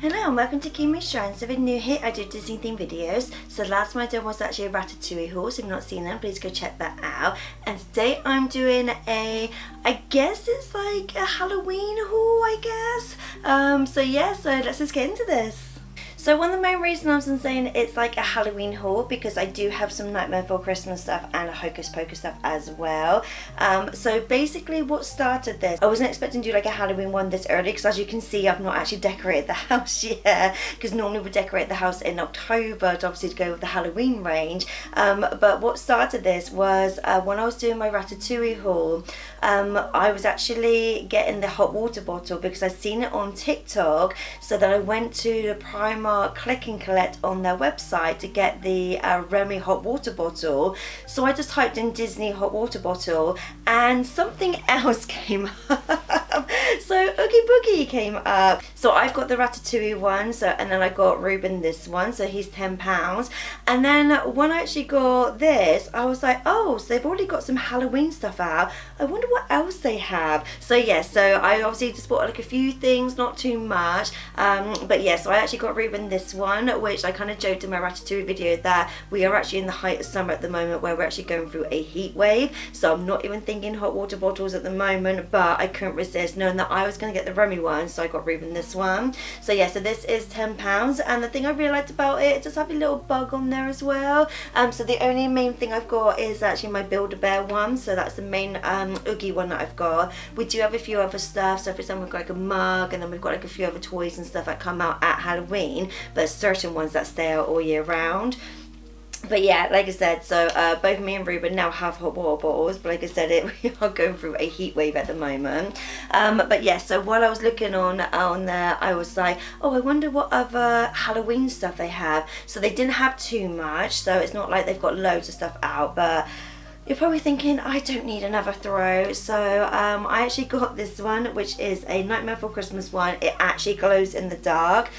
Hello and welcome to Kimmy Shrine. So if you're new here, I do Disney themed videos. So the last one I did was actually a Ratatouille haul. So if you've not seen them, please go check that out. And today I'm doing I guess it's like a Halloween haul, I guess. So yeah, so let's just get into this. So one of the main reasons I'm saying it's like a Halloween haul because I do have some Nightmare Before Christmas stuff and a Hocus Pocus stuff as well. So basically what started this, I wasn't expecting to do like a Halloween one this early because as you can see I've not actually decorated the house yet, because normally we decorate the house in October to obviously go with the Halloween range. But what started this was when I was doing my Ratatouille haul, I was actually getting the hot water bottle because I'd seen it on TikTok, so then I went to the Primark click and collect on their website to get the Remy hot water bottle. So I just typed in Disney hot water bottle and something else came up. So Oogie Boogie came up. So I've got the Ratatouille one, so and then I got Reuben this one, so he's £10. And then when I actually got this, I was like, oh, so they've already got some Halloween stuff out. I wonder what else they have. So yeah, so I obviously just bought like a few things, not too much. But yeah, so I actually got Reuben this one, which I kind of joked in my Ratatouille video that we are actually in the height of summer at the moment where we're actually going through a heat wave. So I'm not even thinking hot water bottles at the moment, but I couldn't resist knowing that I was going to get the Remy one, so I got Reuben this one. So yeah, so this is £10, and the thing I really liked about it, it does have a little bug on there as well. So the only main thing I've got is actually my Build-A-Bear one, so that's the main Oogie one that I've got. We do have a few other stuff, so for example we've got like a mug, and then we've got like a few other toys and stuff that come out at Halloween, but certain ones that stay out all year round. But yeah, like I said, so both me and Reuben now have hot water bottles, but like I said, we are going through a heat wave at the moment. But yeah, so while I was looking on there, I was like, oh, I wonder what other Halloween stuff they have. So they didn't have too much, so it's not like they've got loads of stuff out, but you're probably thinking, I don't need another throw. So I actually got this one, which is a Nightmare Before Christmas one. It actually glows in the dark.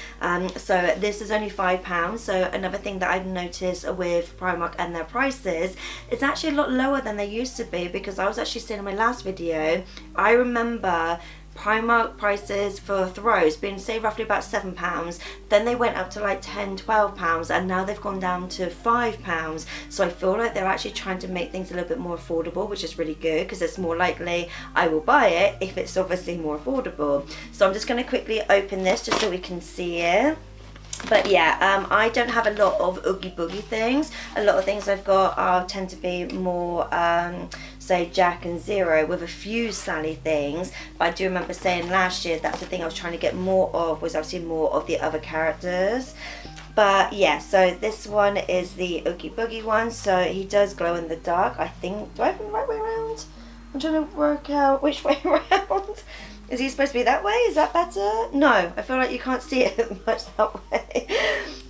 So this is only £5. So another thing that I've noticed with Primark and their prices, it's actually a lot lower than they used to be, because I was actually saying in my last video, I remember Primark prices for throws being, say, roughly about £7, then they went up to like £10–12, and now they've gone down to £5. So I feel like they're actually trying to make things a little bit more affordable, which is really good, because it's more likely I will buy it if it's obviously more affordable. So I'm just going to quickly open this just so we can see it. But yeah, I don't have a lot of Oogie Boogie things. A lot of things I've got tend to be more say Jack and Zero, with a few Sally things. But I do remember saying last year that's the thing I was trying to get more of, was obviously more of the other characters. But yeah, so this one is the Oogie Boogie one, so he does glow in the dark, I think. Do I have the right way around? I'm trying to work out which way around. Is he supposed to be that way? Is that better? No, I feel like you can't see it much that way.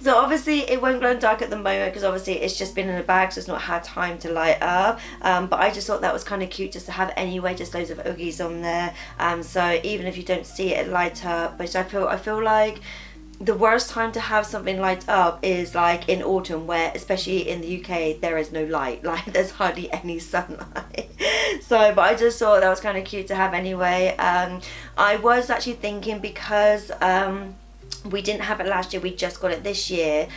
So obviously it won't glow in dark at the moment because obviously it's just been in a bag, so it's not had time to light up. But I just thought that was kind of cute just to have anyway, just loads of Oogies on there. So even if you don't see it light up, which I feel like the worst time to have something light up is like in autumn, where especially in the UK there is no light, like there's hardly any sunlight. So but I just thought that was kind of cute to have anyway. I was actually thinking, because we didn't have it last year, we just got it this year.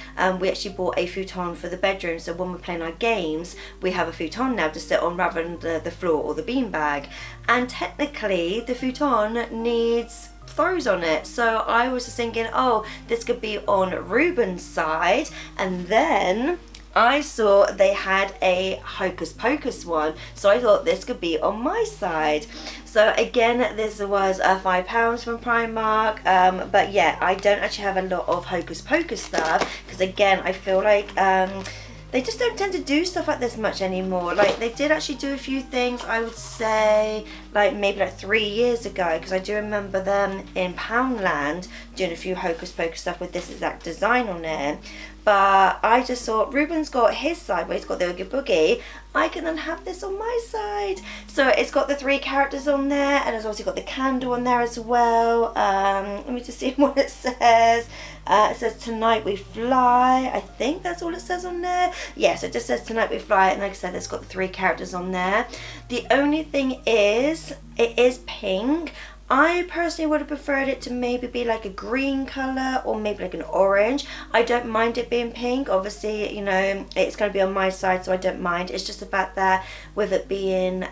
We actually bought a futon for the bedroom, so when we're playing our games we have a futon now to sit on rather than the floor or the beanbag. And technically the futon needs throws on it, so I was just thinking, oh, this could be on Reuben's side. And then I saw they had a Hocus Pocus one, so I thought this could be on my side. So again, this was £5 from Primark. But yeah, I don't actually have a lot of Hocus Pocus stuff, because again, I feel like they just don't tend to do stuff like this much anymore. Like they did actually do a few things, I would say, like maybe like 3 years ago, because I do remember them in Poundland doing a few Hocus Pocus stuff with this exact design on it. But I just thought, Reuben's got his side where he's got the Oogie Boogie, I can then have this on my side. So it's got the 3 characters on there, and it's also got the candle on there as well. Let me just see what it says. It says Tonight We Fly. I think that's all it says on there. Yes, it just says Tonight We Fly, and like I said, it's got the 3 characters on there. The only thing is, it is pink. I personally would have preferred it to maybe be like a green colour or maybe like an orange. I don't mind it being pink. Obviously, you know, it's going to be on my side, so I don't mind. It's just the fact that with it being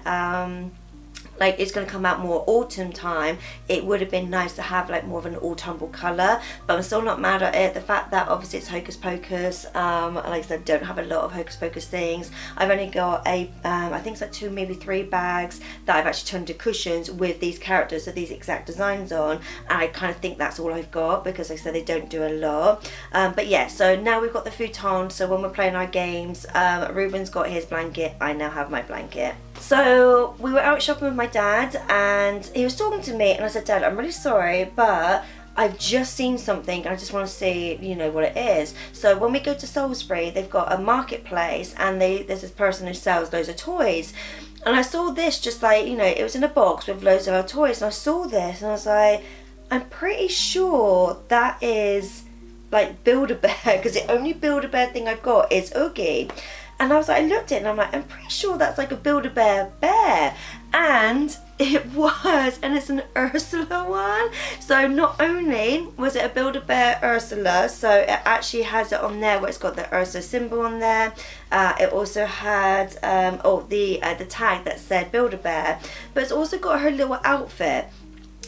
like it's going to come out more autumn time, it would have been nice to have like more of an autumnal colour, but I'm still not mad at it. The fact that obviously it's Hocus Pocus, like I said, don't have a lot of Hocus Pocus things. I've only got a I think it's like 2 maybe 3 bags that I've actually turned into cushions with these characters, so these exact designs on, and I kind of think that's all I've got because like I said, they don't do a lot. But yeah, so now we've got the futon, so when we're playing our games, Reuben's got his blanket, I now have my blanket. So we were out shopping with my dad and he was talking to me, and I said, Dad, I'm really sorry, but I've just seen something and I just want to see, you know, what it is. So when we go to Salisbury, they've got a marketplace and there's this person who sells loads of toys. And I saw this, just like, you know, it was in a box with loads of our toys, and I saw this and I was like, I'm pretty sure that is like Build-A-Bear, because the only Build-A-Bear thing I've got is Oogie. And I was like, I looked at it and I'm like, I'm pretty sure that's like a Build-A-Bear bear. And it was, and it's an Ursula one. So not only was it a Build-A-Bear Ursula, so it actually has it on there where it's got the Ursula symbol on there. It also had the tag that said Build-A-Bear, but it's also got her little outfit.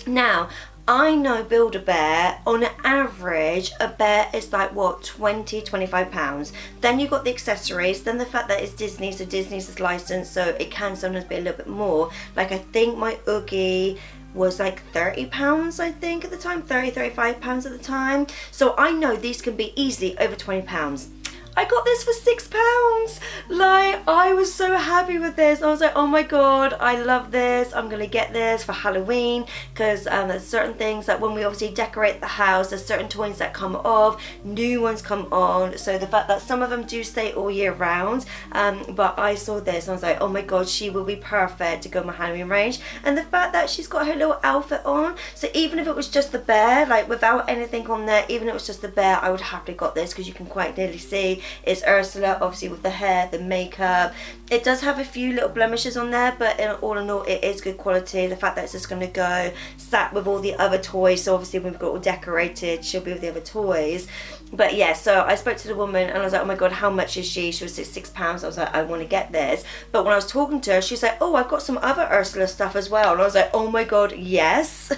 Now, I know Build-A-Bear, on average, a bear is like, what, 20, 25 pounds. Then you've got the accessories, then the fact that it's Disney, so Disney's is licensed, so it can sometimes be a little bit more. Like, I think my Oogie was like 30 pounds, I think, at the time, 30, 35 pounds at the time. So I know these can be easily over 20 pounds. I got this for £6. Like, I was so happy with this. I was like, oh my god, I love this. I'm gonna get this for Halloween, because there's certain things that when we obviously decorate the house, there's certain toys that come off, new ones come on. So the fact that some of them do stay all year round, but I saw this and I was like, oh my god, she will be perfect to go in my Halloween range. And the fact that she's got her little outfit on, so even if it was just the bear, like without anything on there, even if it was just the bear, I would have happily got this, because you can quite clearly see it's Ursula, obviously, with the hair, the makeup. It does have a few little blemishes on there, but all in all, it is good quality. The fact that it's just going to go sat with all the other toys, so obviously when we've got all decorated, she'll be with the other toys. But yeah, so I spoke to the woman and I was like, oh my god, how much is she? She was £6. I was like, I want to get this. But when I was talking to her, she's like, oh, I've got some other Ursula stuff as well. And I was like, oh my god, yes.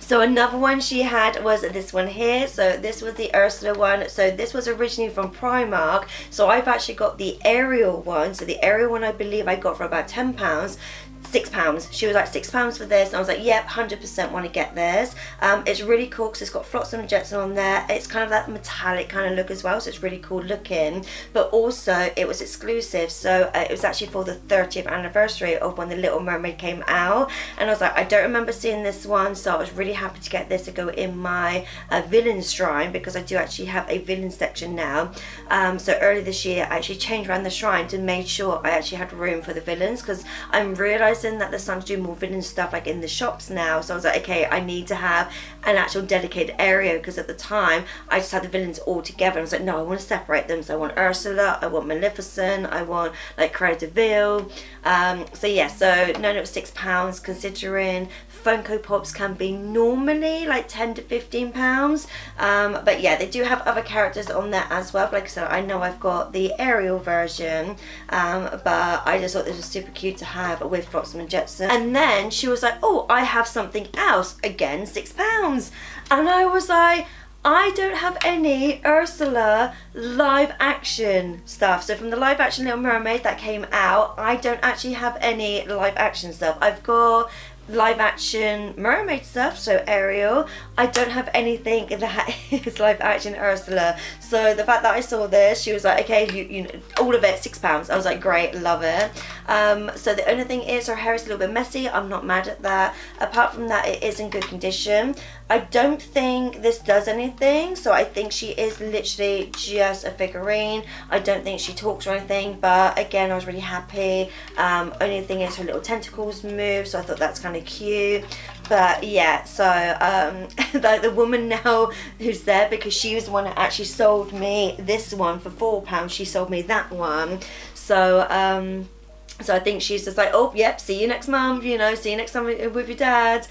So another one she had was this one here. So this was the Ursula one. So this was originally from Primark. So I've actually got the Ariel one. So the Ariel one I believe I got for about £10. £6. She was like £6 for this, and I was like, yep, 100% want to get this. It's really cool because it's got Flotsam and Jetsam on there. It's kind of that metallic kind of look as well, so it's really cool looking. But also it was exclusive, so it was actually for the 30th anniversary of when the Little Mermaid came out, and I was like, I don't remember seeing this one, so I was really happy to get this to go in my villain shrine, because I do actually have a villain section now. So earlier this year I actually changed around the shrine to make sure I actually had room for the villains, because I'm realising that they're starting to do more villain stuff like in the shops now. So I was like, okay, I need to have an actual dedicated area, because at the time I just had the villains all together, and I was like, no, I want to separate them. So I want Ursula, I want Maleficent, I want like Cruella de Vil. So yeah, so no, it was £6, considering Funko Pops can be normally like £10 to £15. But yeah, they do have other characters on there as well. Like I said, I know I've got the Ariel version, but I just thought this was super cute to have with Flotsam and Jetsam. And then she was like, oh, I have something else, again £6. And I was like, I don't have any Ursula live action stuff. So from the live action Little Mermaid that came out, I don't actually have any live action stuff. I've got live action mermaid stuff, so Ariel. I don't have anything that is live action Ursula. So the fact that I saw this, she was like, okay, you know, all of it, £6. I was like, great, love it. So the only thing is her hair is a little bit messy. I'm not mad at that. Apart from that, it is in good condition. I don't think this does anything, so I think she is literally just a figurine. I don't think she talks or anything, but again, I was really happy. Only thing is her little tentacles move, so I thought that's kind of cute. But yeah, so like the woman now who's there, because she was the one that actually sold me this one for £4, she sold me that one. So So I think she's just like, oh, yep, see you next month, you know, see you next time with your dad.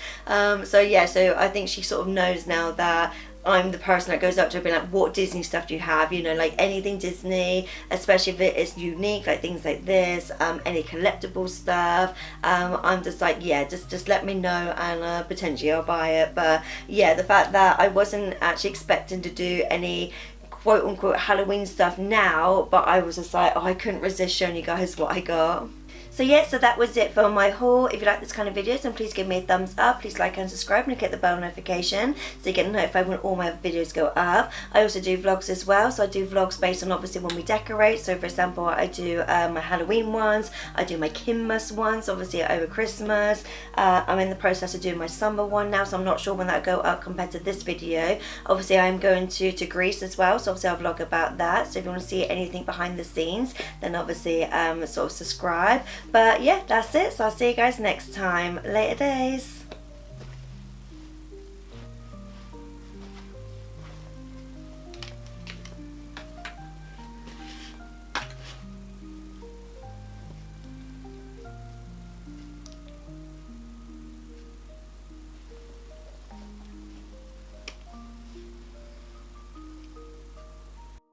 So yeah, so I think she sort of knows now that I'm the person that goes up to her being like, what Disney stuff do you have? You know, like anything Disney, especially if it is unique, like things like this, any collectible stuff. I'm just like, yeah, just let me know and potentially I'll buy it. But yeah, the fact that I wasn't actually expecting to do any quote unquote Halloween stuff now, but I was just like, oh, I couldn't resist showing you guys what I got. So yeah, so that was it for my haul. If you like this kind of videos, then please give me a thumbs up. Please like and subscribe and click the bell notification so you get notified when all my videos go up. I also do vlogs as well. So I do vlogs based on obviously when we decorate. So for example, I do my Halloween ones. I do my Kimmas ones, obviously over Christmas. I'm in the process of doing my summer one now, so I'm not sure when that'll go up compared to this video. Obviously, I'm going to Greece as well, so obviously I'll vlog about that. So if you want to see anything behind the scenes, then obviously sort of subscribe. But yeah, that's it. So I'll see you guys next time. Later days.